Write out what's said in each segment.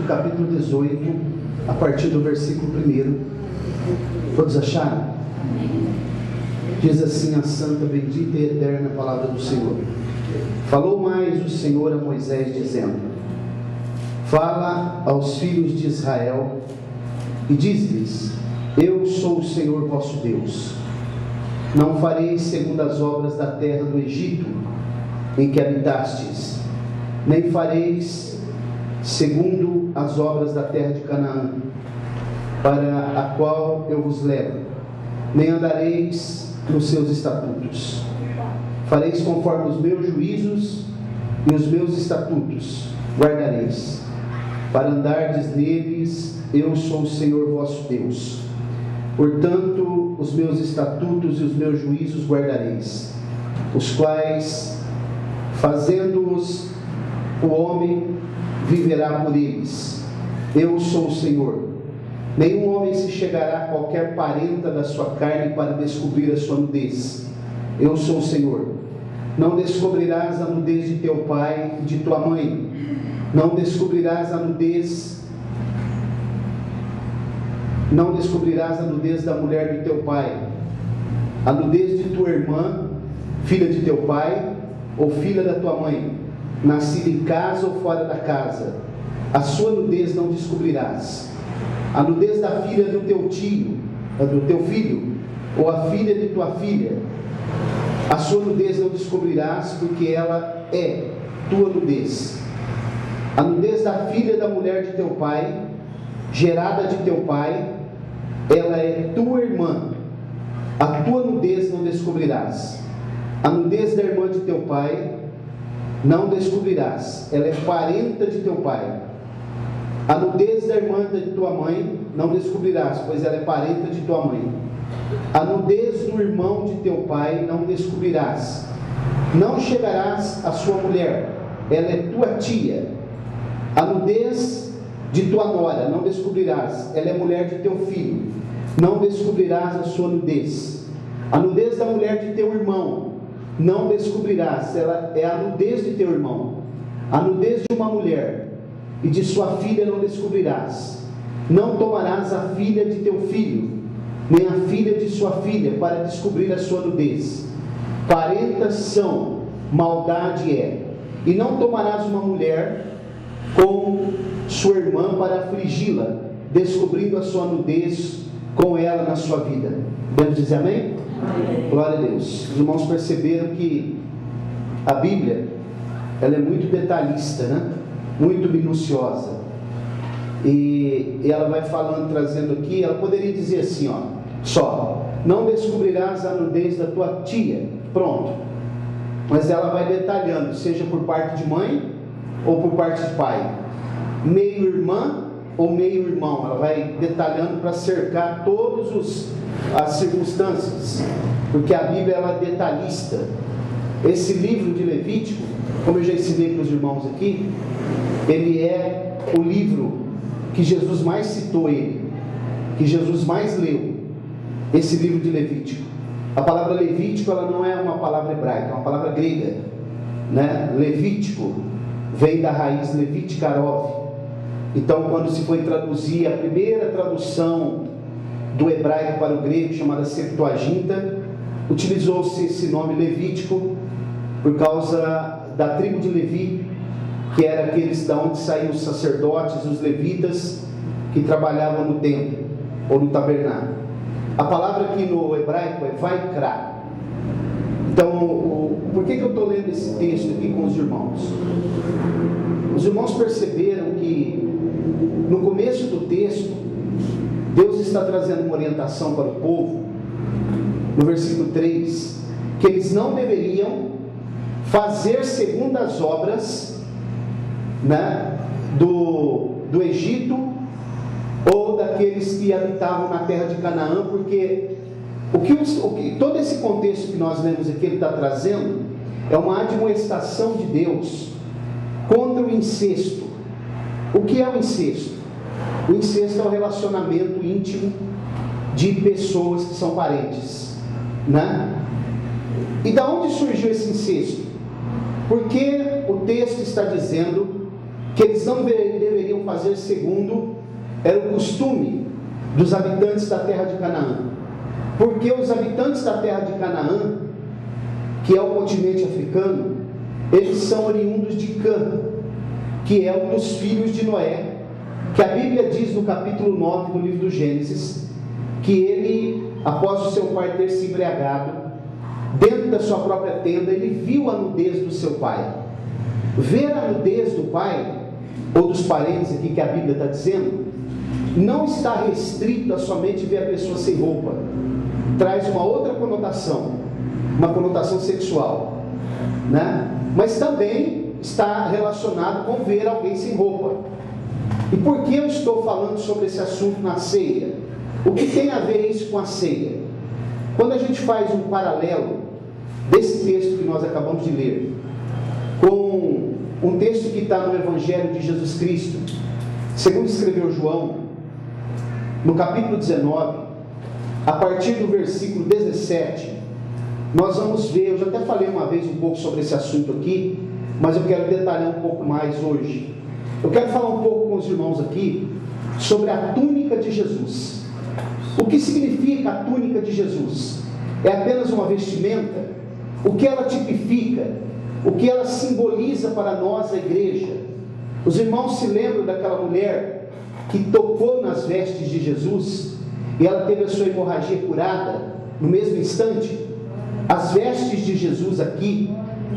capítulo 18, a partir do versículo 1. Todos acharam? Diz assim a santa, bendita e eterna palavra do Senhor. Falou mais o Senhor a Moisés, dizendo: fala aos filhos de Israel e diz-lhes: eu sou o Senhor vosso Deus. Não fareis segundo as obras da terra do Egito, em que habitastes, nem fareis segundo as obras da terra de Canaã, para a qual eu vos levo, nem andareis nos seus estatutos. Fareis conforme os meus juízos e os meus estatutos guardareis, para andardes neles. Eu sou o Senhor vosso Deus. Portanto, os meus estatutos e os meus juízos guardareis, os quais, fazendo-os, o homem viverá por eles. Eu sou o Senhor. Nenhum homem se chegará a qualquer parenta da sua carne para descobrir a sua nudez. Eu sou o Senhor. Não descobrirás a nudez de teu pai e de tua mãe. Não descobrirás a nudez da mulher de teu pai, a nudez de tua irmã, filha de teu pai, ou filha da tua mãe, nascida em casa ou fora da casa. A sua nudez não descobrirás. A nudez da filha do teu tio, do teu filho, ou a filha de tua filha, a sua nudez não descobrirás, porque ela é tua nudez. A nudez da filha da mulher de teu pai, gerada de teu pai, ela é tua irmã. A tua nudez não descobrirás. A nudez da irmã de teu pai não descobrirás, ela é parenta de teu pai. A nudez da irmã de tua mãe não descobrirás, pois ela é parenta de tua mãe. A nudez do irmão de teu pai não descobrirás. Não chegarás à sua mulher, ela é tua tia. A nudez de tua nora não descobrirás, ela é mulher de teu filho. Não descobrirás a sua nudez. A nudez da mulher de teu irmão não descobrirás, ela é a nudez de teu irmão. A nudez de uma mulher e de sua filha não descobrirás. Não tomarás a filha de teu filho, nem a filha de sua filha, para descobrir a sua nudez. Parentas são, maldade é. E não tomarás uma mulher com sua irmã para afligi-la, descobrindo a sua nudez com ela na sua vida. Podemos dizer amém? Amém. Glória a Deus. Os irmãos perceberam que a Bíblia, ela é muito detalhista, né? Muito minuciosa. E ela vai falando, trazendo aqui, ela poderia dizer assim, ó, só: não descobrirás a nudez da tua tia. Pronto. Mas ela vai detalhando, seja por parte de mãe ou por parte de pai, meio irmã ou meio irmão. Ela vai detalhando para cercar todas as circunstâncias, porque a Bíblia, ela é detalhista. Esse livro de Levítico, como eu já ensinei para os irmãos aqui, ele é o livro que Jesus mais citou, que Jesus mais leu, esse livro de Levítico. A palavra Levítico, ela não é uma palavra hebraica, é uma palavra grega, né? Levítico vem da raiz Levitikarov. Então, quando se foi traduzir, a primeira tradução do hebraico para o grego, chamada Septuaginta, utilizou-se esse nome Levítico por causa da tribo de Levi, que era aqueles da onde saíam os sacerdotes, os levitas, que trabalhavam no templo ou no tabernáculo. A palavra aqui no hebraico é Vaikra. Então, por que eu estou lendo esse texto aqui com os irmãos? Os irmãos perceberam que no começo do texto, Deus está trazendo uma orientação para o povo, no versículo 3, que eles não deveriam fazer segundo as obras, né, do Egito ou daqueles que habitavam na terra de Canaã, porque todo esse contexto que nós lemos aqui, ele está trazendo, é uma admoestação de Deus contra o incesto. O que é o incesto? O incesto é o relacionamento íntimo de pessoas que são parentes, né? E da onde surgiu esse incesto? Porque o texto está dizendo que eles não deveriam fazer segundo era o costume dos habitantes da terra de Canaã. Porque os habitantes da terra de Canaã, que é o continente africano, eles são oriundos de Cã, que é um dos filhos de Noé, que a Bíblia diz no capítulo 9 do livro do Gênesis, que ele, após o seu pai ter se embriagado, dentro da sua própria tenda, ele viu a nudez do seu pai. Ver a nudez do pai, ou dos parentes aqui que a Bíblia está dizendo, não está restrito a somente ver a pessoa sem roupa. Traz uma outra conotação, uma conotação sexual, né? Mas também está relacionado com ver alguém sem roupa. E por que eu estou falando sobre esse assunto na ceia? O que tem a ver isso com a ceia? Quando a gente faz um paralelo desse texto que nós acabamos de ler com um texto que está no Evangelho de Jesus Cristo, segundo escreveu João, no capítulo 19, a partir do versículo 17, nós vamos ver, eu já até falei uma vez um pouco sobre esse assunto aqui, mas eu quero detalhar um pouco mais hoje. Eu quero falar um pouco com os irmãos aqui sobre a túnica de Jesus. O que significa a túnica de Jesus? É apenas uma vestimenta? O que ela tipifica? O que ela simboliza para nós, a igreja? Os irmãos se lembram daquela mulher que tocou nas vestes de Jesus e ela teve a sua hemorragia curada no mesmo instante? As vestes de Jesus aqui,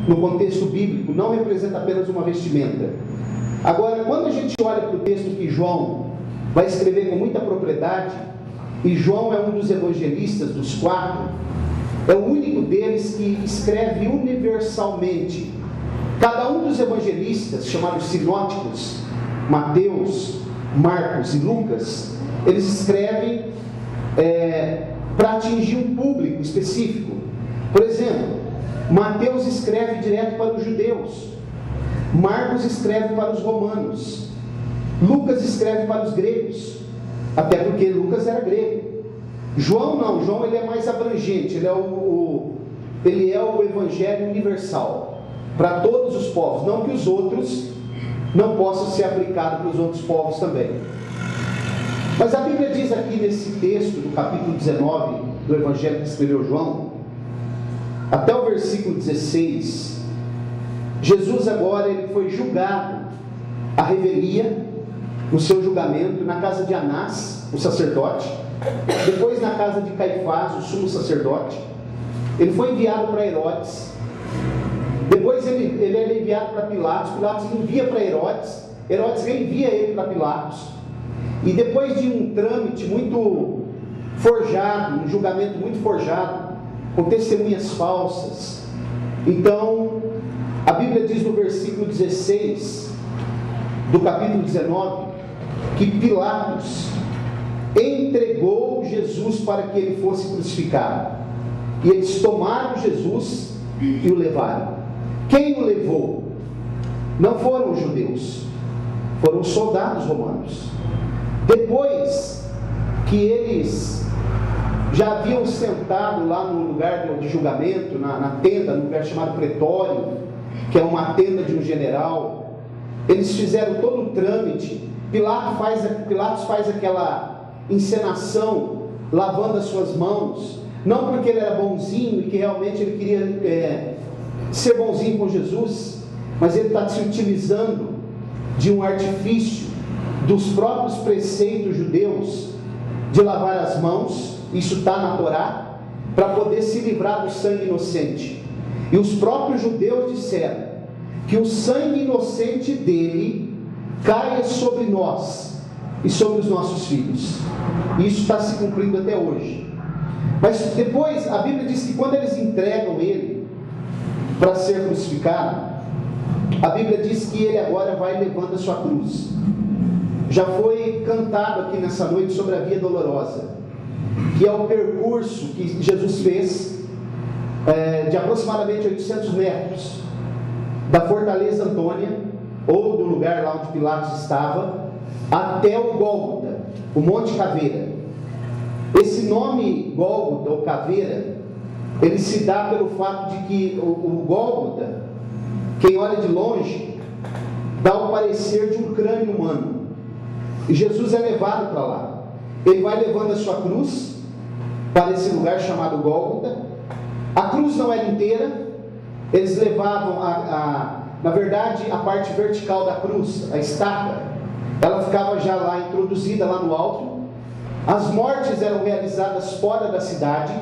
no contexto bíblico, não representa apenas uma vestimenta. Agora, quando a gente olha para o texto que João vai escrever com muita propriedade, e João é um dos evangelistas, dos 4, é o único deles que escreve universalmente. Cada um dos evangelistas, chamados sinóticos, Mateus, Marcos e Lucas, eles escrevem para atingir um público específico. Por exemplo, Mateus escreve direto para os judeus, Marcos escreve para os romanos, Lucas escreve para os gregos, até porque Lucas era grego. João não, João ele é mais abrangente, ele é o evangelho universal, para todos os povos, não que os outros não possam ser aplicados para os outros povos também. Mas a Bíblia diz aqui nesse texto, do capítulo 19 do evangelho que escreveu João, até o versículo 16, Jesus agora ele foi julgado à revelia, no seu julgamento, na casa de Anás, o sacerdote, depois na casa de Caifás, o sumo sacerdote. Ele foi enviado para Herodes, depois ele é enviado para Pilatos, Pilatos envia para Herodes, Herodes reenvia ele para Pilatos, e depois de um trâmite muito forjado, um julgamento muito forjado, com testemunhas falsas, então a Bíblia diz no versículo 16 do capítulo 19 que Pilatos entregou Jesus para que ele fosse crucificado, e eles tomaram Jesus e o levaram. Quem o levou? Não foram os judeus, foram os soldados romanos. Depois que eles já haviam sentado lá no lugar de julgamento, na tenda, no lugar chamado pretório, que é uma tenda de um general, eles fizeram todo o trâmite. Pilatos faz aquela encenação, lavando as suas mãos, não porque ele era bonzinho e que realmente ele queria ser bonzinho com Jesus, mas ele está se utilizando de um artifício dos próprios preceitos judeus de lavar as mãos, isso está na Torá, para poder se livrar do sangue inocente. E os próprios judeus disseram que o sangue inocente dele caia sobre nós e sobre os nossos filhos. Isso está se cumprindo até hoje. Mas depois a Bíblia diz que quando eles entregam ele para ser crucificado, a Bíblia diz que ele agora vai levando a sua cruz. Já foi cantado aqui nessa noite sobre a Via Dolorosa, que é o percurso que Jesus fez de aproximadamente 800 metros da Fortaleza Antônia, ou do lugar lá onde Pilatos estava, até o Gólgota, o Monte Caveira. Esse nome Gólgota ou Caveira, ele se dá pelo fato de que o Gólgota, quem olha de longe, dá o parecer de um crânio humano. E Jesus é levado para lá. Ele vai levando a sua cruz para esse lugar chamado Gólgota. A cruz não era inteira. Eles levavam, na verdade, a parte vertical da cruz, a estaca, ela ficava já lá introduzida lá no alto. As mortes eram realizadas fora da cidade.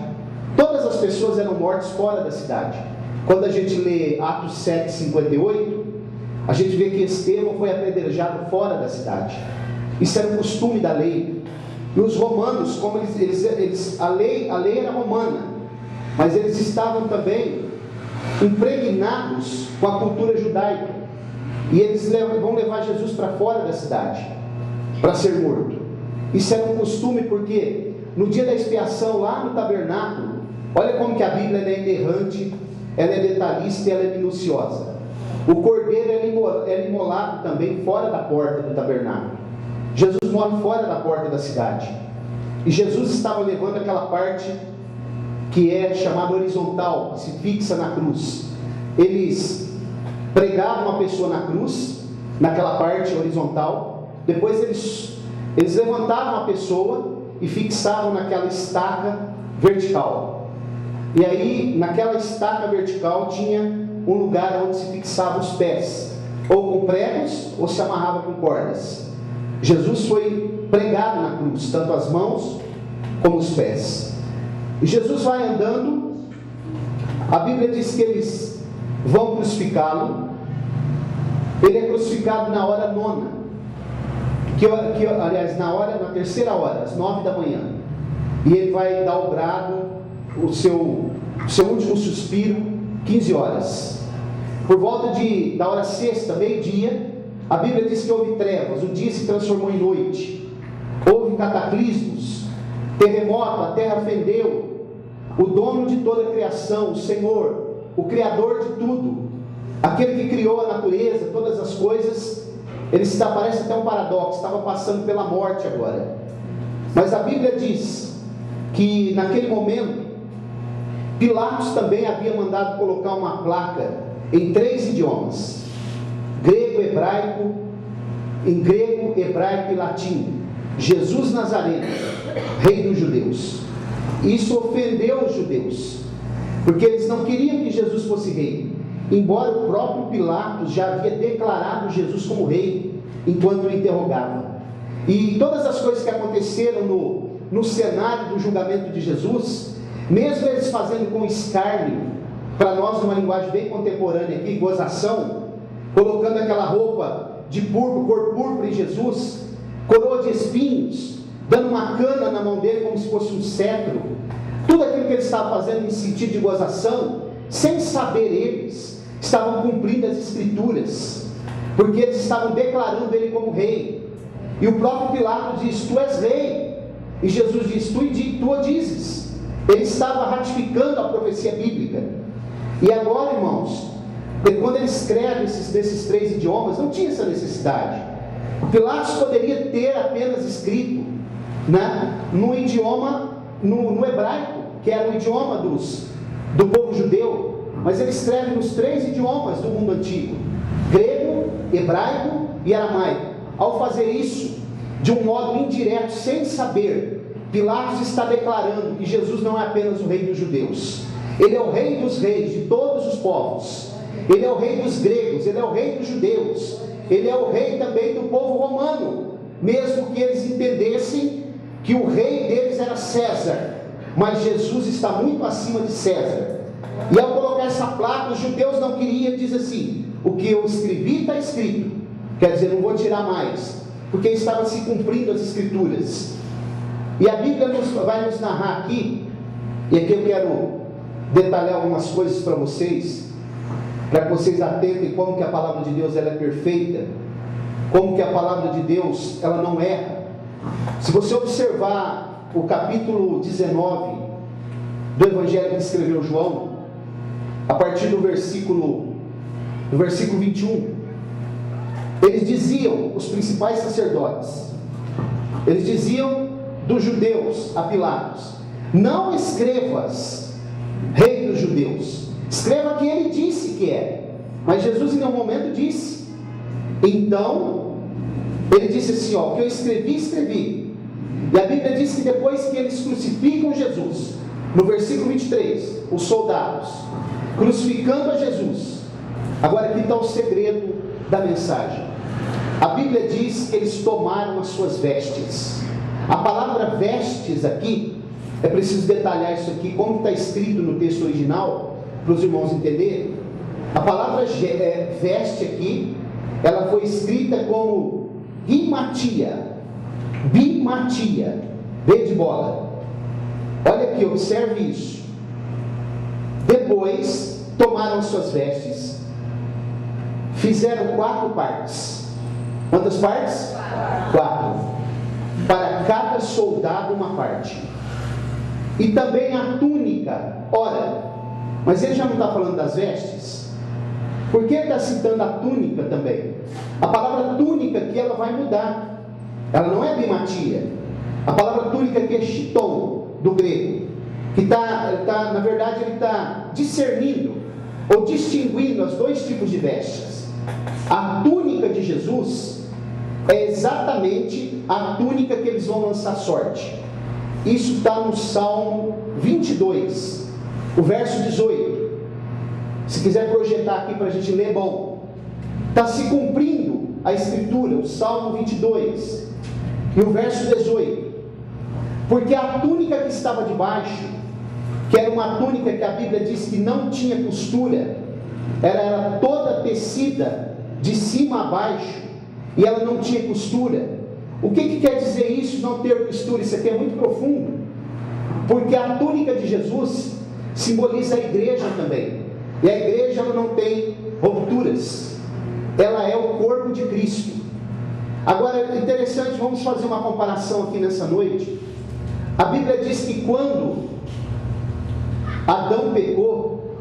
Todas as pessoas eram mortas fora da cidade. Quando a gente lê Atos 7:58, a gente vê que Estevão foi apedrejado fora da cidade. Isso era um costume da lei. E os romanos, como a lei era romana, mas eles estavam também impregnados com a cultura judaica. E eles vão levar Jesus para fora da cidade para ser morto. Isso era um costume porque no dia da expiação, lá no tabernáculo, olha como que a Bíblia é inerrante, ela é detalhista e ela é minuciosa. O cordeiro era imolado também fora da porta do tabernáculo. Jesus morre fora da porta da cidade. E Jesus estava levando aquela parte que é chamada horizontal, que se fixa na cruz. Eles pregavam uma pessoa na cruz, naquela parte horizontal. Depois eles levantavam a pessoa e fixavam naquela estaca vertical. E aí, naquela estaca vertical, tinha um lugar onde se fixavam os pés, ou com pregos, ou se amarrava com cordas. Jesus foi pregado na cruz, tanto as mãos como os pés. E Jesus vai andando. A Bíblia diz que eles vão crucificá-lo. Ele é crucificado na hora nona, aliás, na terceira hora, às 9 da manhã. E ele vai dar o brado, o seu último suspiro, 15 horas. Por volta da hora sexta, meio-dia, a Bíblia diz que houve trevas, o dia se transformou em noite. Houve cataclismos, terremoto, a terra fendeu. O dono de toda a criação, o Senhor, o Criador de tudo, aquele que criou a natureza, todas as coisas, parece até um paradoxo, estava passando pela morte agora. Mas a Bíblia diz que naquele momento, Pilatos também havia mandado colocar uma placa em 3 idiomas: grego, hebraico, em grego, hebraico e latim: Jesus Nazareno, Rei dos Judeus. Isso ofendeu os judeus, porque eles não queriam que Jesus fosse rei, embora o próprio Pilatos já havia declarado Jesus como rei, enquanto o interrogava. E todas as coisas que aconteceram no cenário do julgamento de Jesus, mesmo eles fazendo com escárnio, para nós numa linguagem bem contemporânea aqui, gozação, colocando aquela roupa de púrpura, cor púrpura em Jesus, coroa de espinhos, dando uma cana na mão dele como se fosse um cetro, tudo aquilo que ele estava fazendo em sentido de gozação, sem saber eles, estavam cumprindo as escrituras, porque eles estavam declarando ele como rei. E o próprio Pilatos diz: tu és rei. E Jesus diz: tu o dizes. Ele estava ratificando a profecia bíblica. E agora, irmãos, quando ele escreve desses 3 idiomas, não tinha essa necessidade. Pilatos poderia ter apenas escrito, né, no idioma, no hebraico, que era o idioma do povo judeu, mas ele escreve nos 3 idiomas do mundo antigo: grego, hebraico e aramaico. Ao fazer isso, de um modo indireto, sem saber, Pilatos está declarando que Jesus não é apenas o rei dos judeus, ele é o rei dos reis, de todos os povos. Ele é o rei dos gregos, ele é o rei dos judeus, ele é o rei também do povo romano, mesmo que eles entendessem que o rei deles era César, mas Jesus está muito acima de César. E ao colocar essa placa, os judeus não queriam, diz assim: o que eu escrevi está escrito, quer dizer, não vou tirar mais, porque estava se cumprindo as escrituras. E a Bíblia vai nos narrar aqui, e aqui eu quero detalhar algumas coisas para vocês, para que vocês atentem como que a palavra de Deus ela é perfeita, como que a palavra de Deus ela não erra. Se você observar o capítulo 19 do Evangelho que escreveu João, a partir do versículo 21, eles diziam, os principais sacerdotes, eles diziam dos judeus a Pilatos: não escrevas rei dos judeus, escreva que ele disse que é. Mas Jesus em nenhum momento disse. Então Ele disse assim, ó, o que eu escrevi, escrevi. E a Bíblia diz que depois que eles crucificam Jesus, no versículo 23, os soldados, crucificando a Jesus. Agora aqui está o segredo da mensagem. A Bíblia diz que eles tomaram as suas vestes. A palavra vestes aqui, é preciso detalhar isso aqui, como está escrito no texto original, para os irmãos entenderem. A palavra veste aqui, ela foi escrita como bimatia, B de bola. Olha aqui, observe isso. Depois, tomaram suas vestes, fizeram 4 partes. Quantas partes? 4. Para cada soldado uma parte. E também a túnica. Ora, mas ele já não está falando das vestes? Por que ele está citando a túnica também? A palavra túnica aqui, ela vai mudar. Ela não é bimatia. A palavra túnica aqui é chiton, do grego. Que na verdade, ele está discernindo, ou distinguindo os 2 tipos de vestes. A túnica de Jesus é exatamente a túnica que eles vão lançar sorte. Isso está no Salmo 22, o verso 18. Se quiser projetar aqui para a gente ler, bom. Está se cumprindo a escritura, o Salmo 22, e o verso 18. Porque a túnica que estava debaixo, que era uma túnica que a Bíblia diz que não tinha costura, ela era toda tecida de cima a baixo, e ela não tinha costura. O que quer dizer isso, não ter costura? Isso aqui é muito profundo, porque a túnica de Jesus simboliza a igreja também, e a igreja ela não tem rupturas, ela é o corpo de Cristo. Agora é interessante, vamos fazer uma comparação aqui nessa noite. A Bíblia diz que quando Adão pecou,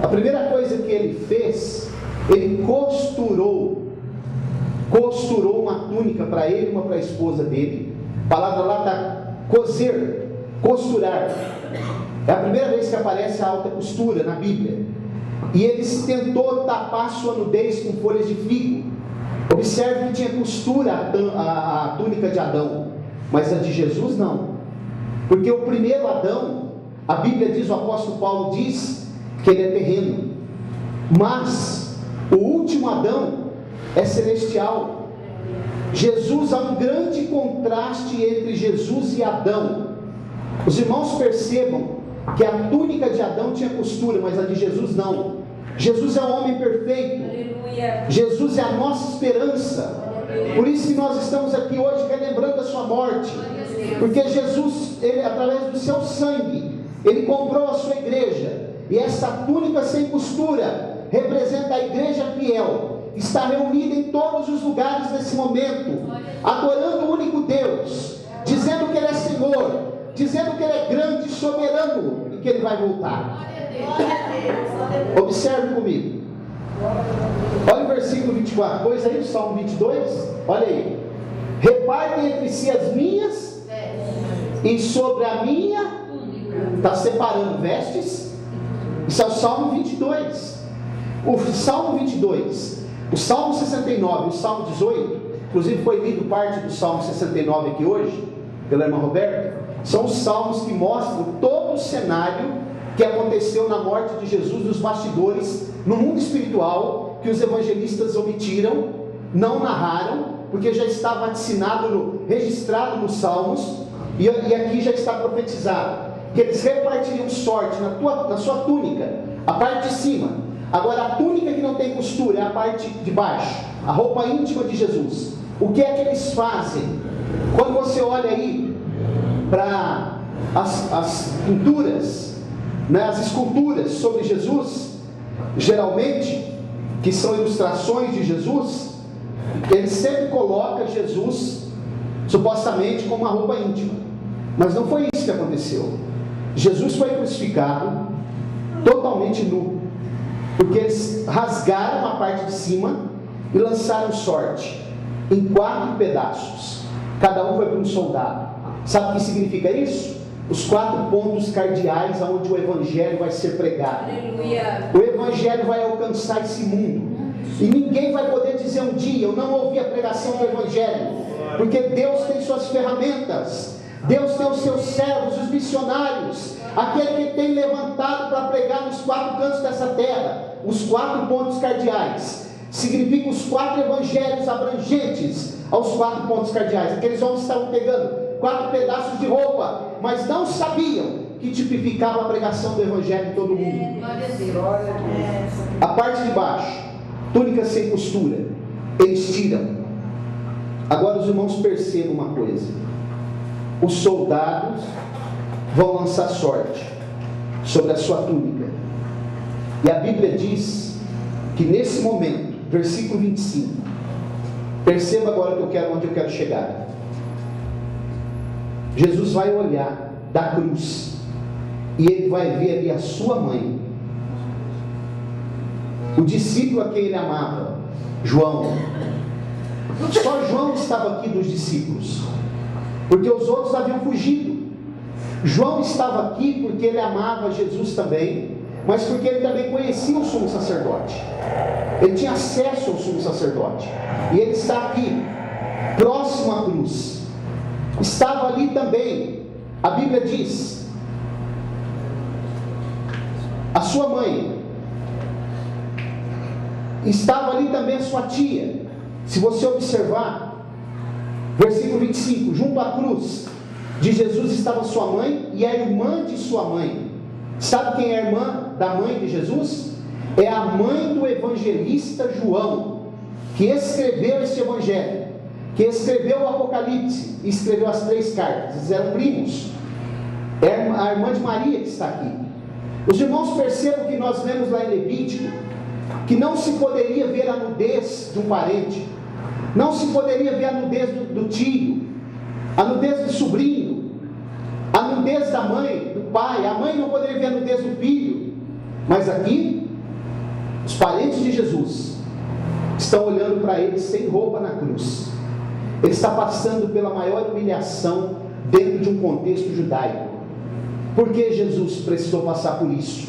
a primeira coisa que ele fez, ele costurou uma túnica para ele e uma para a esposa dele. A palavra lá está coser, costurar. É a primeira vez que aparece a alta costura na Bíblia. E ele tentou tapar sua nudez com folhas de figo. Observe que tinha costura a túnica de Adão, mas a de Jesus não. Porque o primeiro Adão, a Bíblia diz, o apóstolo Paulo diz, que ele é terreno. Mas o último Adão é celestial. Jesus, há um grande contraste entre Jesus e Adão. Os irmãos percebam que a túnica de Adão tinha costura, mas a de Jesus não. Jesus é o homem perfeito. Aleluia. Jesus é a nossa esperança. Aleluia. Por isso que nós estamos aqui hoje relembrando a sua morte. Porque Jesus, ele, através do seu sangue, ele comprou a sua igreja. E essa túnica sem costura representa a igreja fiel. Está reunida em todos os lugares nesse momento, adorando o único Deus, dizendo que Ele é Senhor, dizendo que Ele é grande, soberano e que Ele vai voltar. Observe comigo. Olha o versículo 24. Pois aí, o Salmo 22. Olha aí. Repartem entre si as minhas, e sobre a minha, está separando vestes. Isso é o Salmo 22. O Salmo 22, o Salmo 69 e o Salmo 18, inclusive foi lido parte do Salmo 69 aqui hoje, pela irmã Roberta, são os salmos que mostram todo o cenário que aconteceu na morte de Jesus, nos bastidores, no mundo espiritual, que os evangelistas omitiram, não narraram, porque já está vaticinado, registrado nos salmos, e aqui já está profetizado, que eles repartiriam sorte na sua túnica, a parte de cima. Agora a túnica que não tem costura é a parte de baixo, a roupa íntima de Jesus. O que é que eles fazem? Quando você olha aí para as pinturas, né, as esculturas sobre Jesus, geralmente, que são ilustrações de Jesus, ele sempre coloca Jesus supostamente com uma roupa íntima, mas não foi isso que aconteceu. Jesus foi crucificado totalmente nu, porque eles rasgaram a parte de cima e lançaram sorte em 4 pedaços, cada um foi para um soldado. Sabe o que significa isso? Os 4 pontos cardeais onde o Evangelho vai ser pregado. Aleluia. O Evangelho vai alcançar esse mundo. E ninguém vai poder dizer um dia: eu não ouvi a pregação do Evangelho, porque Deus tem suas ferramentas, Deus tem os seus servos, os missionários, aquele que tem levantado para pregar nos 4 cantos dessa terra, os 4 pontos cardeais. Significa os 4 evangelhos abrangentes aos 4 pontos cardeais. Aqueles homens estavam pegando 4 pedaços de roupa, mas não sabiam que tipificava a pregação do evangelho em todo mundo. A parte de baixo, túnica sem costura, eles tiram. Agora os irmãos percebam uma coisa: os soldados vão lançar sorte sobre a sua túnica, e a Bíblia diz que nesse momento, versículo 25, perceba agora onde eu quero chegar. Jesus vai olhar da cruz e ele vai ver ali a sua mãe, o discípulo a quem ele amava, João. Só João estava aqui dos discípulos, porque os outros haviam fugido. João estava aqui porque ele amava Jesus também, mas porque ele também conhecia o sumo sacerdote. Ele tinha acesso ao sumo sacerdote, e ele está aqui, próximo à cruz. Estava ali também, a Bíblia diz, a sua mãe. Estava ali também a sua tia. Se você observar, versículo 25, junto à cruz de Jesus estava sua mãe e a irmã de sua mãe. Sabe quem é a irmã da mãe de Jesus? É a mãe do evangelista João, que escreveu esse evangelho, que escreveu o Apocalipse e escreveu as 3 cartas. Eles eram primos. É a irmã de Maria que está aqui. Os irmãos percebam que nós lemos lá em Levítico que não se poderia ver a nudez de um parente, não se poderia ver a nudez do tio, a nudez do sobrinho, a nudez da mãe, do pai. A mãe não poderia ver a nudez do filho. Mas aqui, os parentes de Jesus estão olhando para ele sem roupa na cruz. Ele está passando pela maior humilhação dentro de um contexto judaico. Por que Jesus precisou passar por isso?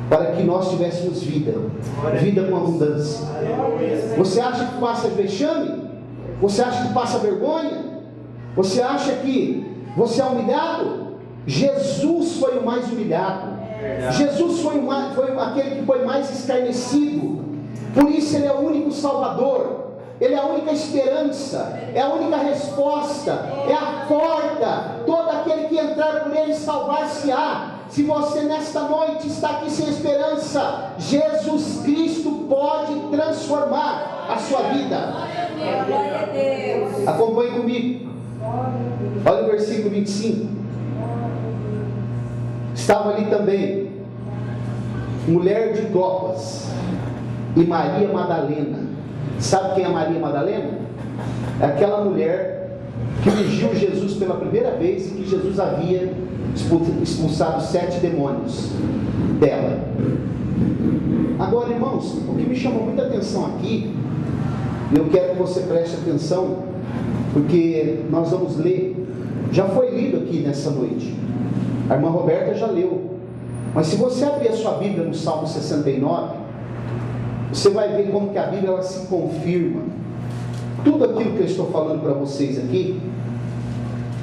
Para que nós tivéssemos vida com abundância. Você acha que passa vexame? Você acha que passa vergonha? Você acha que você é humilhado? Jesus foi o mais humilhado. Jesus foi aquele que foi mais escarnecido. Por isso ele é o único Salvador, ele é a única esperança, é a única resposta, é a porta. Todo aquele que entrar por ele salvar-se-á. Se você nesta noite está aqui sem esperança, Jesus Cristo pode transformar a sua vida. Acompanhe comigo. Olha o versículo 25. Estava ali também mulher de Clopas e Maria Madalena. Sabe quem é Maria Madalena? É aquela mulher que ungiu Jesus pela primeira vez e que Jesus havia expulsado 7 demônios dela. Agora, irmãos, o que me chamou muita atenção aqui, e eu quero que você preste atenção, porque nós vamos ler, já foi lido aqui nessa noite, a irmã Roberta já leu, mas se você abrir a sua Bíblia no Salmo 69, você vai ver como que a Bíblia ela se confirma. Tudo aquilo que eu estou falando para vocês aqui,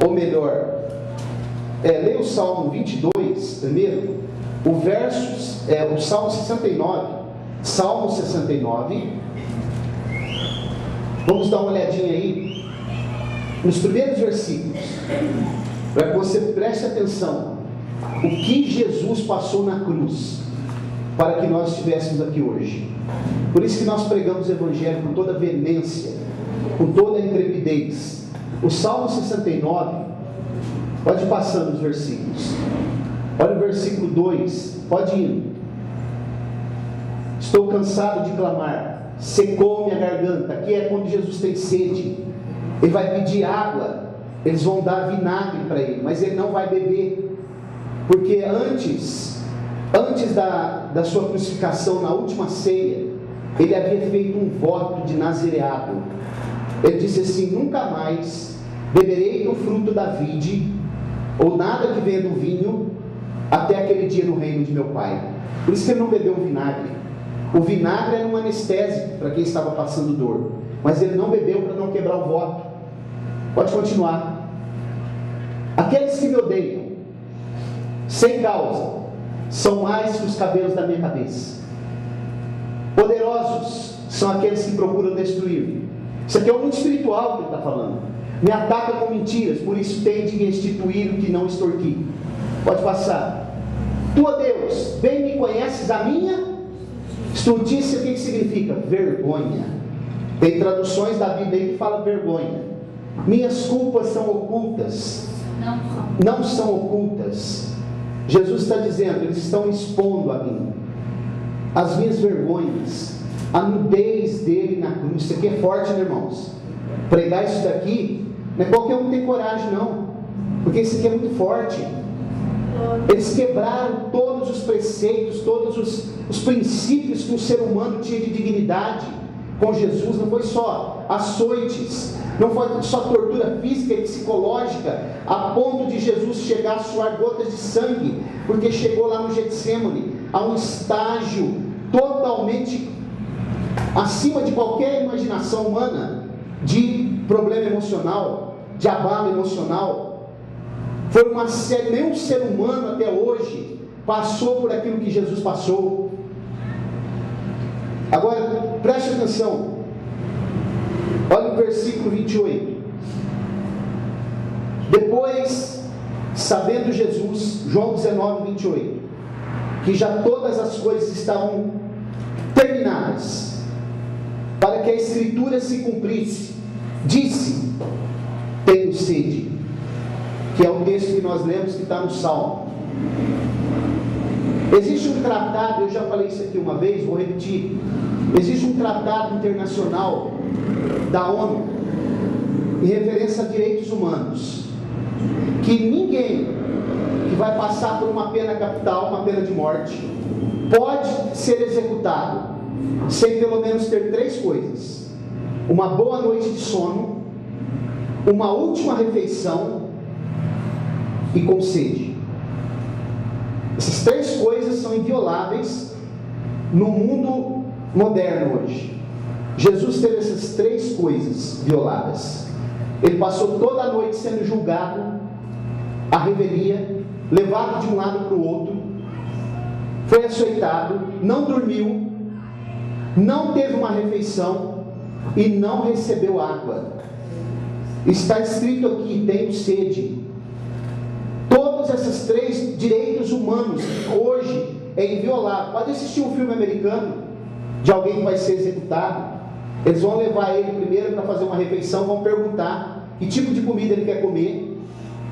ou melhor, leia o Salmo 22 primeiro, o Salmo 69, Salmo 69, vamos dar uma olhadinha aí, nos primeiros versículos, para que você preste atenção, o que Jesus passou na cruz, para que nós estivéssemos aqui hoje. Por isso que nós pregamos o Evangelho com toda veemência, com toda intrepidez. O Salmo 69, pode passar nos versículos. Olha o versículo 2, pode ir. Estou cansado de clamar, secou minha garganta. Aqui é quando Jesus tem sede. Ele vai pedir água, eles vão dar vinagre para ele, mas ele não vai beber, porque antes da sua crucificação, na última ceia, ele havia feito um voto de nazireado. Ele disse assim: nunca mais beberei do fruto da vide, ou nada que venha do vinho, até aquele dia no reino de meu Pai. Por isso que ele não bebeu vinagre. O vinagre era um anestésico para quem estava passando dor, mas ele não bebeu para não quebrar o voto. Pode continuar. Aqueles que me odeiam, sem causa, são mais que os cabelos da minha cabeça. Poderosos são aqueles que procuram destruir-me. Isso aqui é o mundo espiritual que ele está falando. Me ataca com mentiras, por isso tem de restituir o que não extorqui. Pode passar. Tu, ó Deus, bem me conheces a minha justiça. O que significa? Vergonha. Tem traduções da Bíblia aí que fala vergonha. Minhas culpas são ocultas. Não são ocultas. Jesus está dizendo, eles estão expondo a mim as minhas vergonhas, a nudez dele na cruz. Isso aqui é forte, né, irmãos? Pregar isso daqui, não é qualquer um que tem coragem, não, porque isso aqui é muito forte. Eles quebraram todos os preceitos, todos os princípios que um ser humano tinha de dignidade com Jesus. Não foi só açoites, não foi só tortura física e psicológica, a ponto de Jesus chegar a suar gotas de sangue, porque chegou lá no Getsemane, a um estágio totalmente acima de qualquer imaginação humana, de problema emocional, de abalo emocional. Foi uma série, nenhum ser humano até hoje passou por aquilo que Jesus passou. Agora, preste atenção. Olha o versículo 28. Depois, sabendo Jesus, João 19, 28, que já todas as coisas estavam terminadas, para que a Escritura se cumprisse, disse: tenho sede. Que é o texto que nós lemos, que está no Salmo. Existe um tratado, eu já falei isso aqui uma vez, vou repetir. Existe um tratado internacional da ONU em referência a direitos humanos, que ninguém que vai passar por uma pena capital, uma pena de morte, pode ser executado sem pelo menos ter 3 coisas: uma boa noite de sono, uma última refeição e com sede. Essas 3 coisas são invioláveis no mundo moderno hoje. Jesus teve essas 3 coisas violadas. Ele passou toda a noite sendo julgado, à revelia, levado de um lado para o outro, foi açoitado, não dormiu, não teve uma refeição e não recebeu água. Está escrito aqui: tenho sede. Todos esses 3 direitos humanos hoje é inviolável. Pode assistir um filme americano de alguém que vai ser executado. Eles vão levar ele primeiro para fazer uma refeição, vão perguntar que tipo de comida ele quer comer,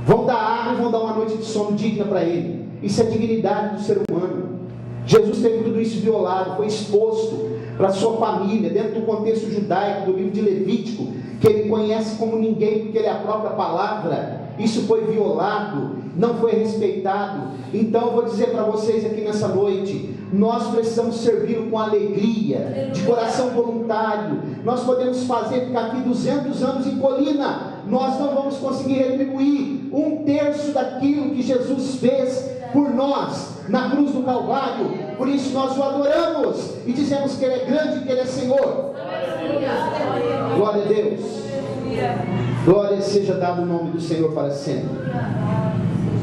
vão dar água e vão dar uma noite de sono digna para ele. Isso é dignidade do ser humano. Jesus teve tudo isso violado, foi exposto para a sua família, dentro do contexto judaico, do livro de Levítico, que ele conhece como ninguém, porque ele é a própria palavra. Isso foi violado, não foi respeitado. Então eu vou dizer para vocês aqui nessa noite: nós precisamos servi-lo com alegria, de coração voluntário. Nós podemos ficar aqui 200 anos em colina, nós não vamos conseguir retribuir 1/3 daquilo que Jesus fez por nós na cruz do Calvário. Por isso nós o adoramos e dizemos que Ele é grande e que Ele é Senhor. Glória a Deus. Glória seja dado o nome do Senhor para sempre.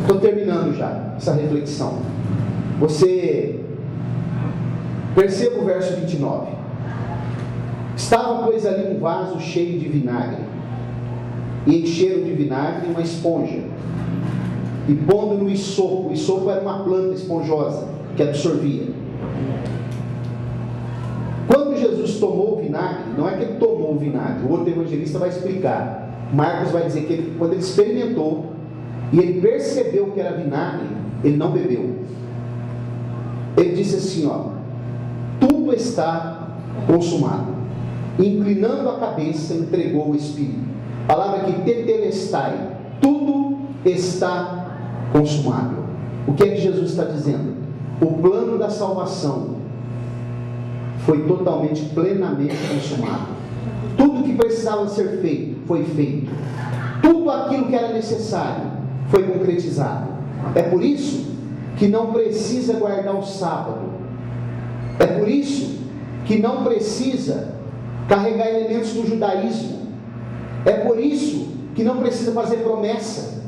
Estou terminando já essa reflexão. Você perceba o verso 29. Estava, pois, ali um vaso cheio de vinagre, e encheram de vinagre uma esponja, e pondo no isopo. O isopo era uma planta esponjosa que absorvia. Quando Jesus tomou o vinagre, não é que ele tomou o vinagre, o outro evangelista vai explicar. Marcos vai dizer que quando ele experimentou e ele percebeu que era vinagre, ele não bebeu. Ele disse assim: ó, tudo está consumado. Inclinando a cabeça, entregou o Espírito. A palavra que tetelestai, tudo está consumado. O que é que Jesus está dizendo? O plano da salvação foi totalmente, plenamente consumado. Tudo que precisava ser feito, foi feito. Tudo aquilo que era necessário, foi concretizado. É por isso que não precisa guardar o sábado. É por isso que não precisa carregar elementos do judaísmo. É por isso que não precisa fazer promessa.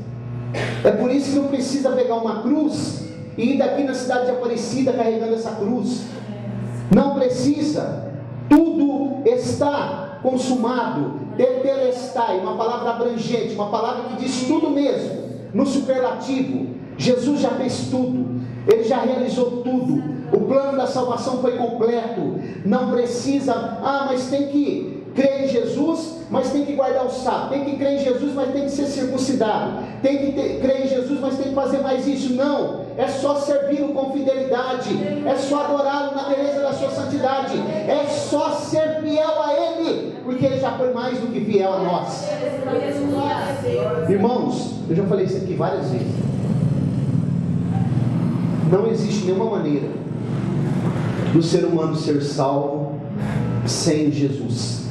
É por isso que não precisa pegar uma cruz e ir daqui na cidade de Aparecida carregando essa cruz. Não precisa. Tudo está consumado. Tetelestai, uma palavra abrangente, uma palavra que diz tudo mesmo, no superlativo. Jesus já fez tudo. Ele já realizou tudo. O plano da salvação foi completo. Não precisa, mas tem que crer em Jesus, mas tem que guardar o sábado. Tem que crer em Jesus, mas tem que ser circuncidado. Tem que crer em Jesus, mas tem que fazer mais isso. Não, é só servi-lo com fidelidade. É só adorá-lo na beleza da sua santidade. É só ser fiel a Ele, porque Ele já foi mais do que fiel a nós. Irmãos, eu já falei isso aqui várias vezes. Não existe nenhuma maneira do ser humano ser salvo sem Jesus.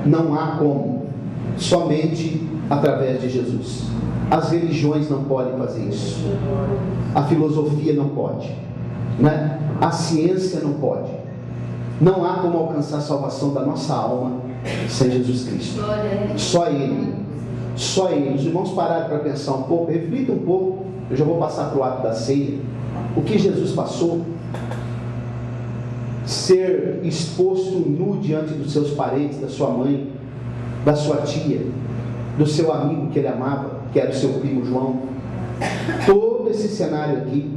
Não há como. Somente através de Jesus. As religiões não podem fazer isso. A filosofia não pode, né? A ciência não pode. Não há como alcançar a salvação da nossa alma sem Jesus Cristo. Só Ele. Só Ele. Os irmãos pararam para pensar um pouco, reflitam um pouco. Eu já vou passar para o ato da ceia. O que Jesus passou? Ser exposto nu diante dos seus parentes, da sua mãe, da sua tia, do seu amigo que ele amava, que era o seu primo João. Todo esse cenário aqui,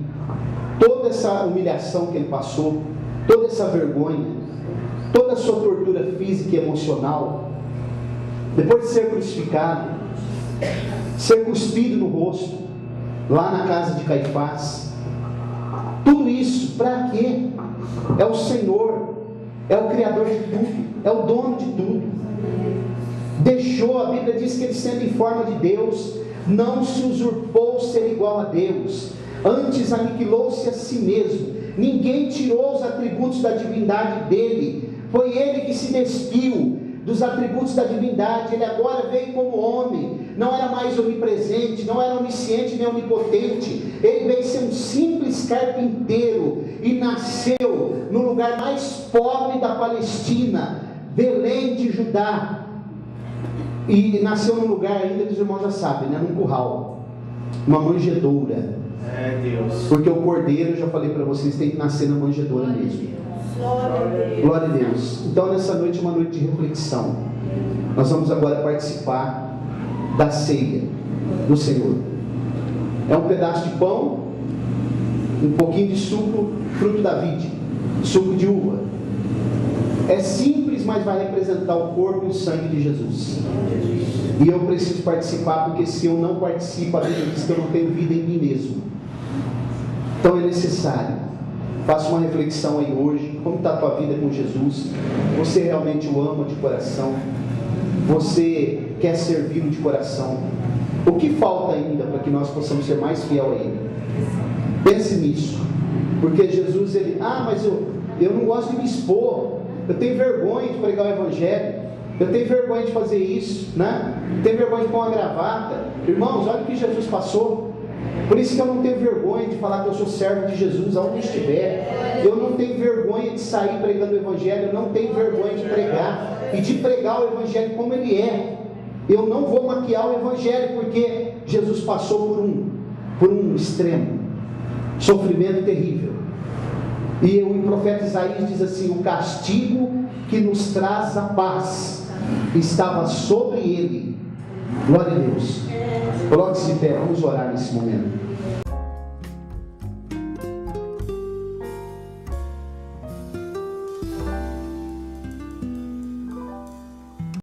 toda essa humilhação que ele passou, toda essa vergonha, toda a sua tortura física e emocional, depois de ser crucificado, ser cuspido no rosto, lá na casa de Caifás, tudo isso para quê? É o Senhor, é o Criador de tudo, é o dono de tudo. Deixou, a Bíblia diz que ele, sendo em forma de Deus, não se usurpou ser igual a Deus, antes aniquilou-se a si mesmo. Ninguém tirou os atributos da divindade dele, foi ele que se despiu dos atributos da divindade. Ele agora veio como homem, não era mais onipresente, não era onisciente nem onipotente. Ele veio ser um simples carpinteiro e nasceu no lugar mais pobre da Palestina, Belém de Judá. E nasceu num lugar ainda que os irmãos já sabem, né? Num curral, uma manjedoura. Deus. Porque o cordeiro, eu já falei para vocês, tem que nascer na manjedoura mesmo. Glória a Deus. Então nessa noite é uma noite de reflexão. Nós vamos agora participar da ceia do Senhor. É um pedaço de pão, um pouquinho de suco, fruto da vide, suco de uva. É simples, mas vai representar o corpo e o sangue de Jesus. E eu preciso participar, porque se eu não participo, a Bíblia diz que eu não tenho vida em mim mesmo. Então é necessário. Faça uma reflexão aí hoje. Como está a tua vida com Jesus? Você realmente o ama de coração? Você quer servi-lo de coração? O que falta ainda para que nós possamos ser mais fiel a Ele? Pense nisso. Porque Jesus, mas eu não gosto de me expor. Eu tenho vergonha de pregar o Evangelho. Eu tenho vergonha de fazer isso, né? Eu tenho vergonha de pôr uma gravata. Irmãos, olha o que Jesus passou. Por isso que eu não tenho vergonha de falar que eu sou servo de Jesus aonde estiver. Eu não tenho vergonha de sair pregando o Evangelho. Eu não tenho vergonha de pregar e de pregar o Evangelho como ele é. Eu não vou maquiar o Evangelho, porque Jesus passou por um extremo, sofrimento terrível. E o profeta Isaías diz assim: o castigo que nos traz a paz estava sobre ele. Glória a Deus. Coloque-se de pé, vamos orar nesse momento.